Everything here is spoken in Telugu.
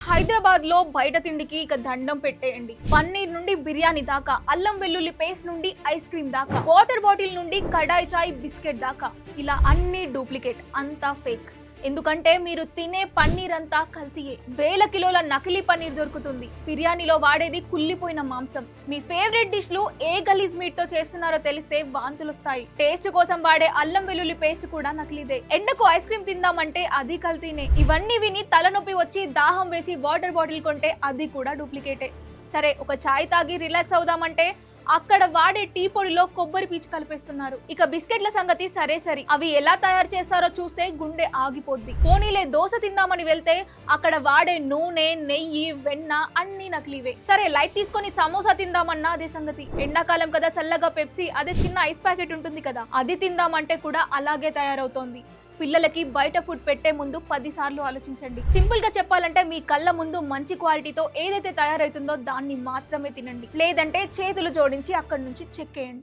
హైదరాబాద్ లో బయట తిండికి ఇక దండం పెట్టేయండి. పన్నీర్ నుండి బిర్యానీ దాకా, అల్లం వెల్లుల్లి పేస్ట్ నుండి ఐస్ క్రీమ్ దాకా, వాటర్ బాటిల్ నుండి కడాయి చాయ్ బిస్కెట్ దాకా, ఇలా అన్ని డూప్లికేట్, అంతా ఫేక్. ఎందుకంటే మీరు తినే పన్నీర్ అంతా కల్తీయే. వేల కిలోల నకిలీ పన్నీర్ దొరుకుతుంది. బిర్యానీలో వాడేది కుళ్ళిపోయిన మాంసం. మీ ఫేవరెట్ డిష్ లు ఏ గలీజ్ మీట్ తో చేస్తున్నారో తెలిస్తే వాంతులు వస్తాయి. టేస్ట్ కోసం వాడే అల్లం వెల్లుల్లి పేస్ట్ కూడా నకిలీదే. ఎండకు ఐస్ క్రీమ్ తిందామంటే అది కల్తీనే. ఇవన్నీ విని తలనొప్పి వచ్చి దాహం వేసి వాటర్ బాటిల్ కొంటే అది కూడా డూప్లికేటే. సరే, ఒక చాయ్ తాగి రిలాక్స్ అవుదామంటే అక్కడ వాడే టీ పొడిలో కొబ్బరి పీచు కలిపేస్తున్నారు. ఇక బిస్కెట్ల సంగతి సరే, అవి ఎలా తయారు చేస్తారో చూస్తే గుండె ఆగిపోద్ది. పోనీలే దోశ తిందామని వెళ్తే అక్కడ వాడే నూనె, నెయ్యి, వెన్న అన్ని నకిలీవే. సరే, లైట్ తీసుకొని సమోసా తిందామన్నా అదే సంగతి. ఎండాకాలం కదా, చల్లగా పెప్సీ, అదే చిన్న ఐస్ ప్యాకెట్ ఉంటుంది కదా, అది తిందామంటే కూడా అలాగే తయారవుతోంది. పిల్లలకి బయట ఫుడ్ పెట్టే ముందు 10 సార్లు ఆలోచించండి. సింపుల్ గా చెప్పాలంటే మీ కళ్ళ ముందు మంచి క్వాలిటీతో ఏదైతే తయారైతుందో దాన్ని మాత్రమే తినండి. లేదంటే చేతులు జోడించి అక్కడి నుంచి చెక్కేయండి.